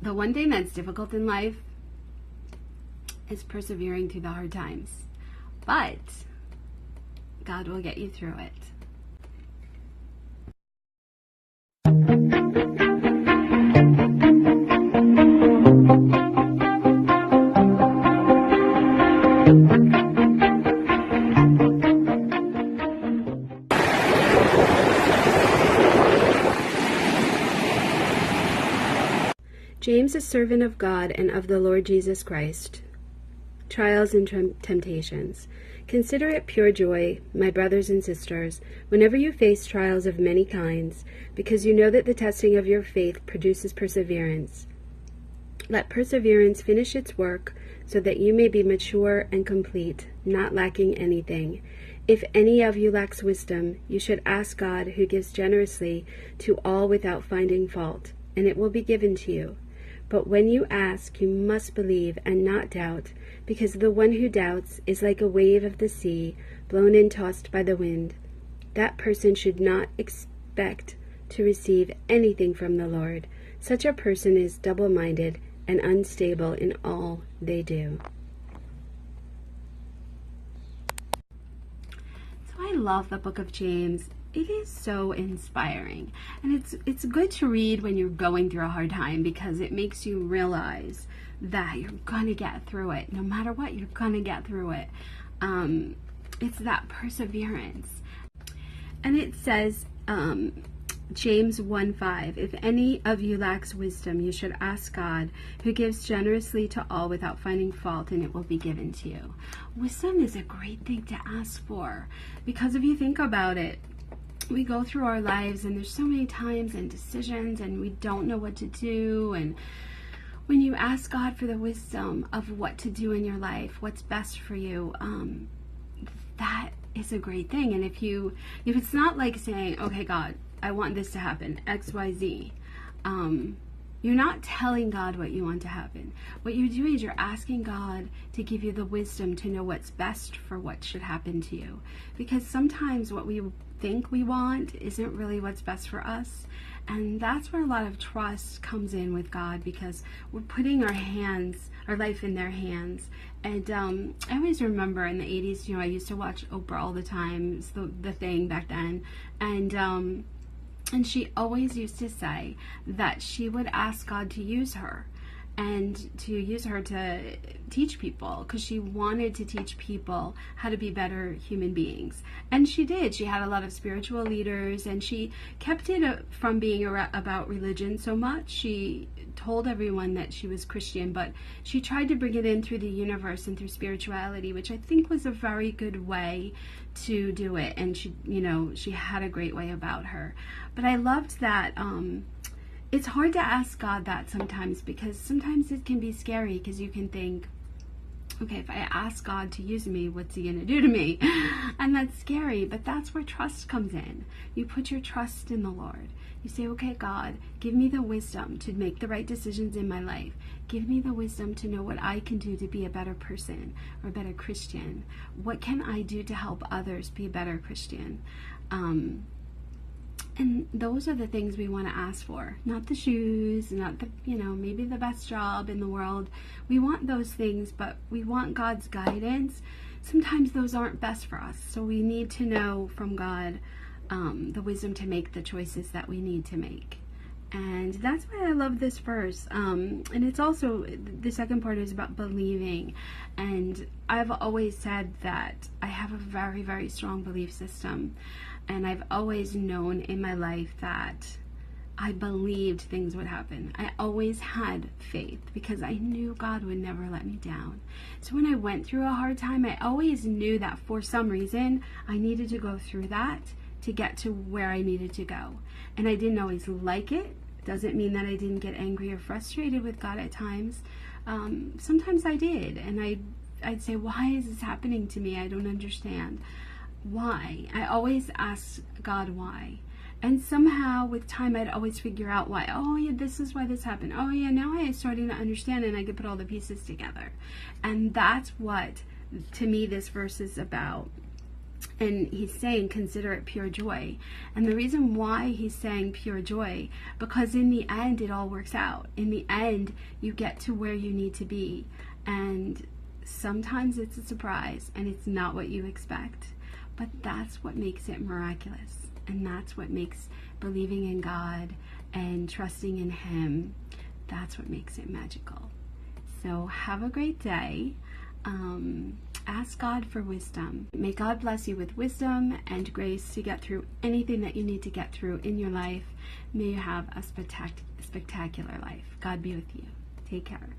The one thing that's difficult in life is persevering through the hard times. But God will get you through it. James, a servant of God and of the Lord Jesus Christ. Trials and temptations. Consider it pure joy, my brothers and sisters, whenever you face trials of many kinds, because you know that the testing of your faith produces perseverance. Let perseverance finish its work, so that you may be mature and complete, not lacking anything. If any of you lacks wisdom, you should ask God, who gives generously to all without finding fault, and it will be given to you. But when you ask, you must believe and not doubt, because the one who doubts is like a wave of the sea, blown and tossed by the wind. That person should not expect to receive anything from the Lord. Such a person is double-minded and unstable in all they do. So I love the book of James. It is so inspiring, and it's good to read when you're going through a hard time, because it makes you realize that you're gonna get through it. No matter what, you're gonna get through it. It's that perseverance. And it says, James 1:5, if any of you lacks wisdom, you should ask God, who gives generously to all without finding fault, and it will be given to you. Wisdom is a great thing to ask for, because if you think about it, we go through our lives and there's so many times and decisions and we don't know what to do, and when you ask God for the wisdom of what to do in your life, what's best for you, that is a great thing. And if it's not like saying, okay, God, I want this to happen, XYZ, you're not telling God what you want to happen. What you're doing is you're asking God to give you the wisdom to know what's best for what should happen to you. Because sometimes what we think we want isn't really what's best for us. And that's where a lot of trust comes in with God, because we're putting our life in their hands. And I always remember in the 80s, I used to watch Oprah all the time. It's the thing back then. And she always used to say that she would ask God to use her, and to use her to teach people, because she wanted to teach people how to be better human beings. And she did. She had a lot of spiritual leaders, and she kept it from being about religion so much. She told everyone that she was Christian, but she tried to bring it in through the universe and through spirituality, which I think was a very good way to do it. And she had a great way about her. But I loved that it's hard to ask God that sometimes, because sometimes it can be scary, because you can think, okay, if I ask God to use me, what's he going to do to me? And that's scary, but that's where trust comes in. You put your trust in the Lord. You say, okay, God, give me the wisdom to make the right decisions in my life. Give me the wisdom to know what I can do to be a better person or a better Christian. What can I do to help others be a better Christian? And those are the things we want to ask for, not the shoes, not the, maybe the best job in the world. We want those things, but we want God's guidance. Sometimes those aren't best for us. So we need to know from God the wisdom to make the choices that we need to make. And that's why I love this verse. And it's also, the second part is about believing. And I've always said that I have a very, very strong belief system. And I've always known in my life that I believed things would happen. I always had faith, because I knew God would never let me down. So when I went through a hard time, I always knew that for some reason I needed to go through that to get to where I needed to go. And I didn't always like it. Doesn't mean that I didn't get angry or frustrated with God at times. Sometimes I did, and I'd say, why is this happening to me? I don't understand. Why? I always asked God why. And somehow with time I'd always figure out why. Oh yeah, this is why this happened. Oh yeah, now I'm starting to understand, and I could put all the pieces together. And that's what, to me, this verse is about. And he's saying, consider it pure joy. And the reason why he's saying pure joy, because in the end, it all works out. In the end, you get to where you need to be. And sometimes it's a surprise and it's not what you expect. But that's what makes it miraculous. And that's what makes believing in God and trusting in Him, that's what makes it magical. So have a great day. Ask God for wisdom. May God bless you with wisdom and grace to get through anything that you need to get through in your life. May you have a spectacular life. God be with you. Take care.